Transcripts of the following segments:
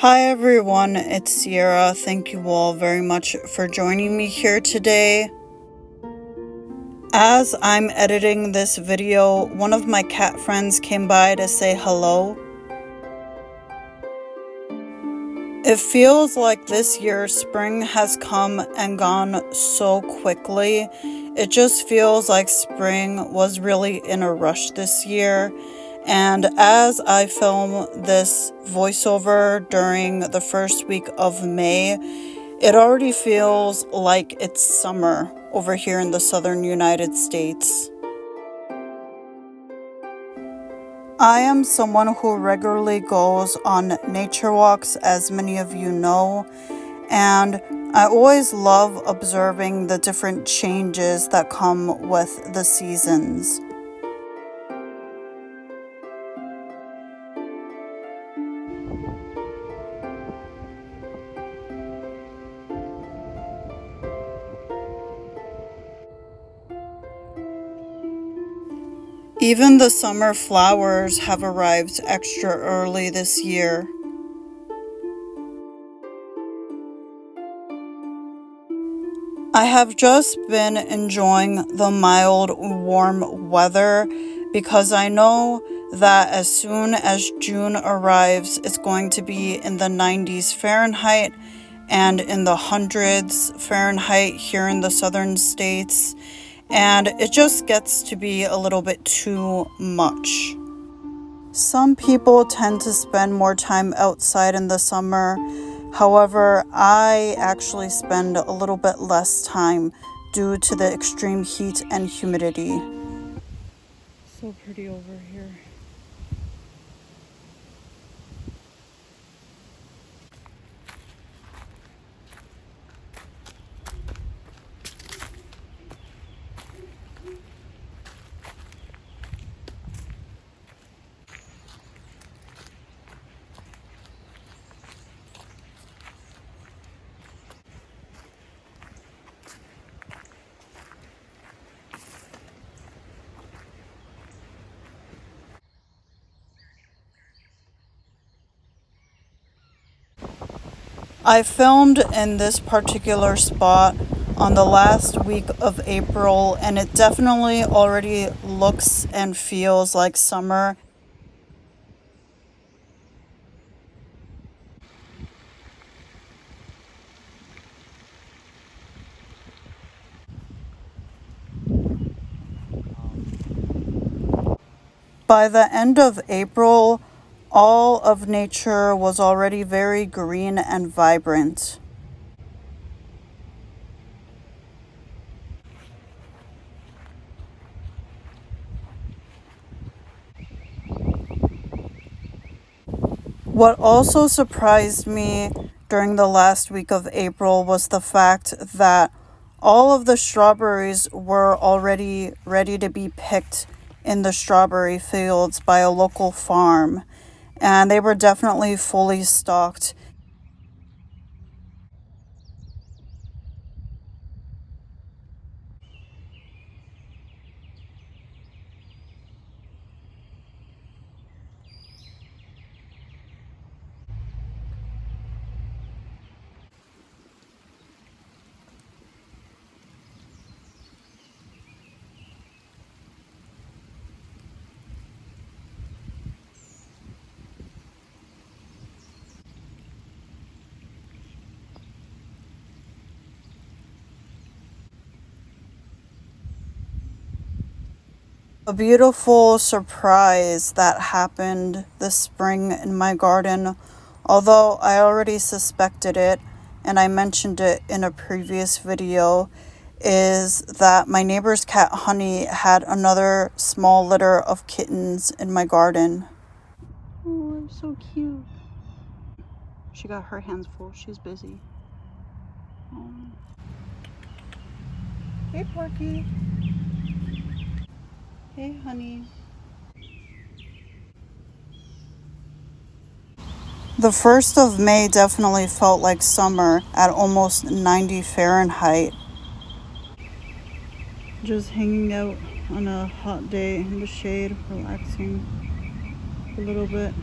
Hi everyone, it's Sierra. Thank you all very much for joining me here today. As I'm editing this video, one of my cat friends came by to say hello. It feels like this year spring has come and gone so quickly. It just feels like spring was really in a rush this year. And as I film this voiceover during the first week of May, it already feels like it's summer over here in the southern United States. I am someone who regularly goes on nature walks, as many of you know, and I always love observing the different changes that come with the seasons. Even the summer flowers have arrived extra early this year. I have just been enjoying the mild, warm weather because I know that as soon as June arrives, it's going to be in the 90s Fahrenheit and in the hundreds Fahrenheit here in the southern states. And it just gets to be a little bit too much. Some people tend to spend more time outside in the summer. However, I actually spend a little bit less time due to the extreme heat and humidity. So pretty over here. I filmed in this particular spot on the last week of April, and it definitely already looks and feels like summer. By the end of April, all of nature was already very green and vibrant. What also surprised me during the last week of April was the fact that all of the strawberries were already ready to be picked in the strawberry fields by a local farm, and they were definitely fully stocked. A beautiful surprise that happened this spring in my garden, although I already suspected it and I mentioned it in a previous video, is that my neighbor's cat Honey had another small litter of kittens in my garden. Oh, they're so cute. She got her hands full. She's busy. Oh. Hey, Porky. Hey, Honey. The 1st of May definitely felt like summer at almost 90 Fahrenheit. Just hanging out on a hot day in the shade, relaxing a little bit.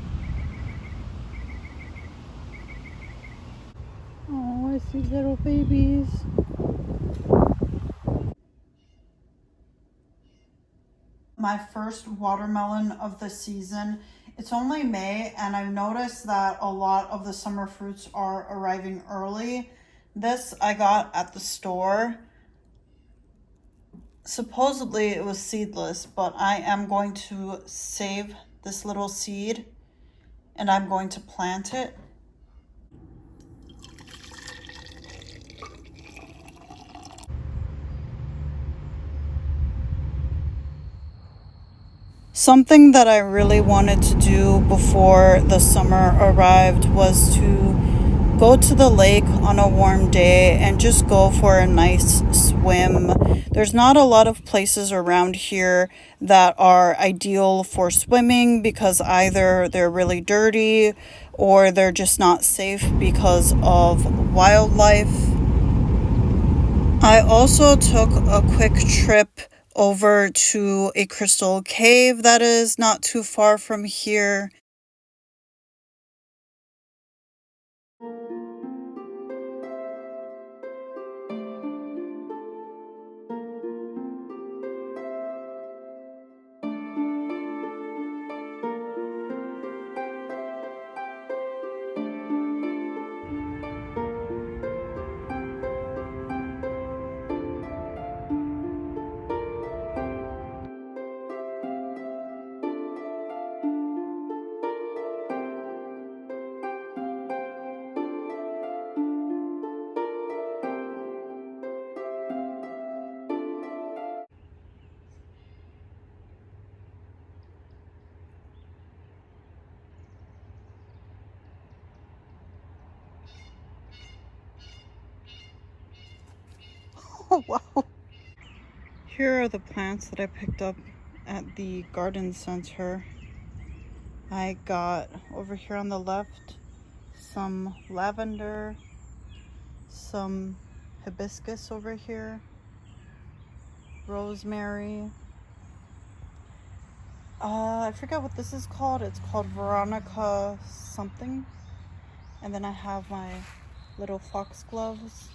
see little babies. My first watermelon of the season. It's only May, and I've noticed that a lot of the summer fruits are arriving early. This I got at the store. Supposedly it was seedless, but I am going to save this little seed and I'm going to plant it. Something that I really wanted to do before the summer arrived was to go to the lake on a warm day and just go for a nice swim. There's not a lot of places around here that are ideal for swimming because either they're really dirty or they're just not safe because of wildlife. I also took a quick trip over to a crystal cave that is not too far from here. Oh, wow. Here are the plants that I picked up at the garden center. I got over here on the left some lavender, some hibiscus over here, rosemary. I forget what this is called. It's called Veronica something. And then I have my little foxgloves.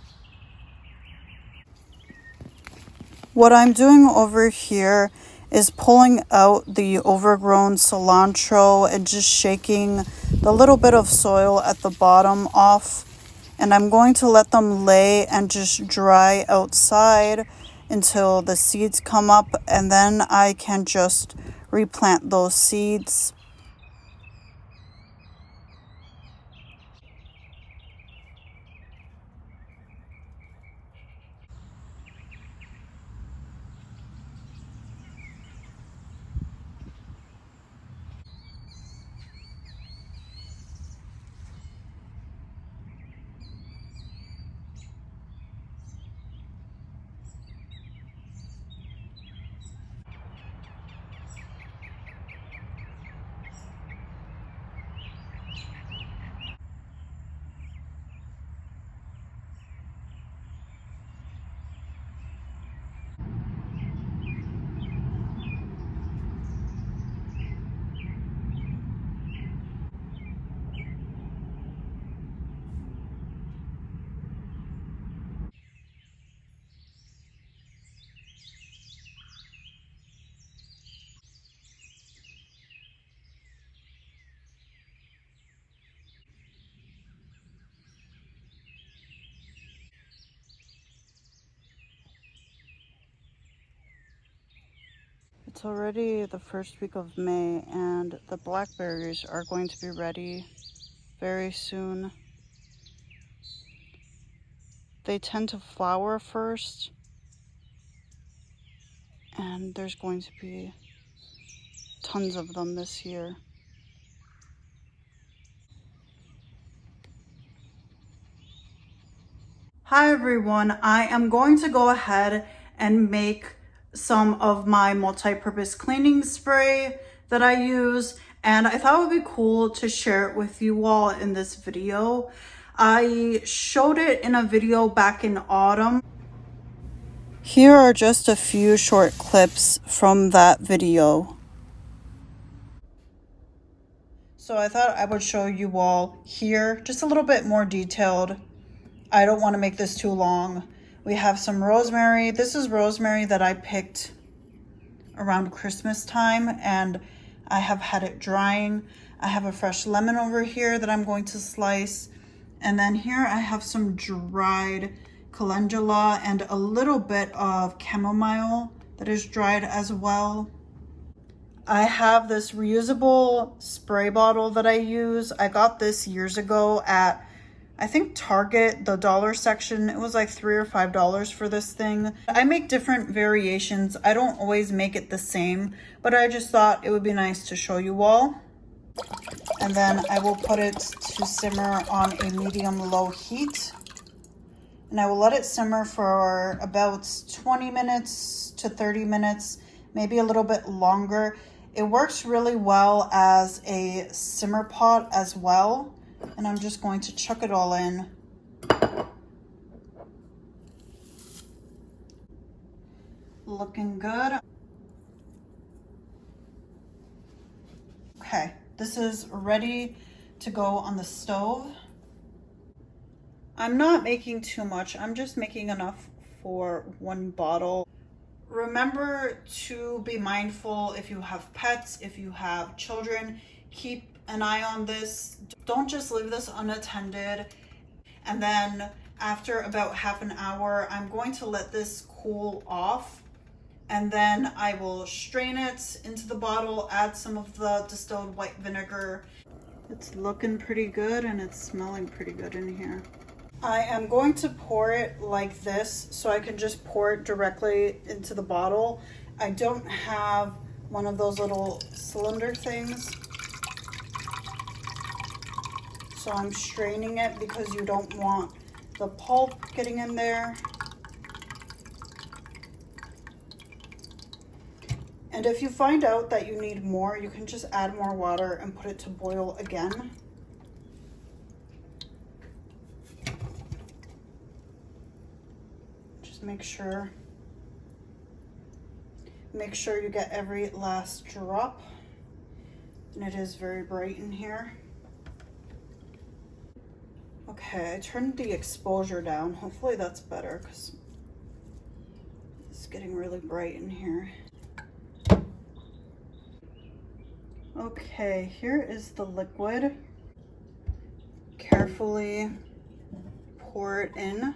What I'm doing over here is pulling out the overgrown cilantro and just shaking the little bit of soil at the bottom off. And I'm going to let them lay and just dry outside until the seeds come up, and then I can just replant those seeds. It's already the first week of May, and the blackberries are going to be ready very soon. They tend to flower first, and there's going to be tons of them this year. Hi everyone, I am going to go ahead and make some of my multi-purpose cleaning spray that I use, and I thought it would be cool to share it with you all in this video. I showed it in a video back in autumn. Here are just a few short clips from that video. So I thought I would show you all here, just a little bit more detailed. I don't want to make this too long. We have some rosemary. This is rosemary that I picked around Christmas time, and I have had it drying. I have a fresh lemon over here that I'm going to slice. And then here I have some dried calendula and a little bit of chamomile that is dried as well. I have this reusable spray bottle that I use. I got this years ago at, I think, Target, the dollar section. It was like $3 or $5 for this thing. I make different variations. I don't always make it the same, but I just thought it would be nice to show you all. And then I will put it to simmer on a medium-low heat. And I will let it simmer for about 20 minutes to 30 minutes, maybe a little bit longer. It works really well as a simmer pot as well. And I'm just going to chuck it all in. Looking good. Okay, this is ready to go on the stove. I'm not making too much. I'm just making enough for one bottle. Remember to be mindful if you have pets, if you have children, keep an eye on this. Don't just leave this unattended. And then after about half an hour, I'm going to let this cool off. And then I will strain it into the bottle, add some of the distilled white vinegar. It's looking pretty good and it's smelling pretty good in here. I am going to pour it like this so I can just pour it directly into the bottle. I don't have one of those little cylinder things, so I'm straining it because you don't want the pulp getting in there. And if you find out that you need more, you can just add more water and put it to boil again. Make sure you get every last drop. And it is very bright in here. Okay, I turned the exposure down. Hopefully that's better because it's getting really bright in here. Okay, here is the liquid. Carefully pour it in.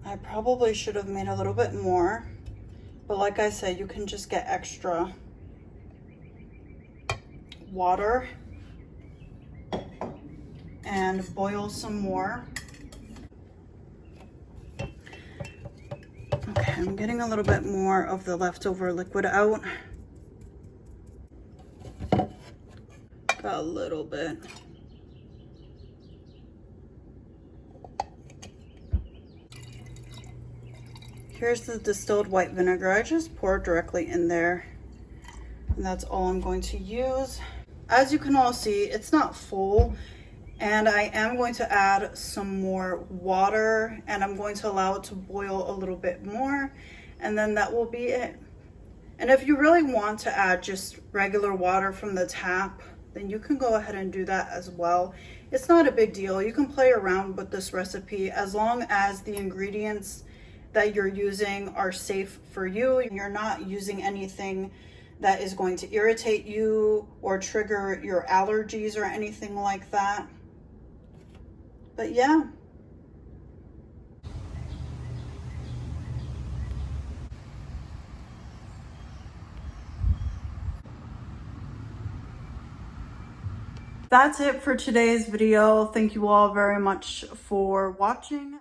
I probably should have made a little bit more, but like I said, you can just get extra water and boil some more. Okay, I'm getting a little bit more of the leftover liquid out. Got a little bit. Here's the distilled white vinegar. I just pour directly in there, and that's all I'm going to use. As you can all see, it's not full, and I am going to add some more water, and I'm going to allow it to boil a little bit more, and then that will be it. And if you really want to add just regular water from the tap, then you can go ahead and do that as well. It's not a big deal. You can play around with this recipe as long as the ingredients that you're using are safe for you. You're not using anything that is going to irritate you or trigger your allergies or anything like that. But yeah. That's it for today's video. Thank you all very much for watching.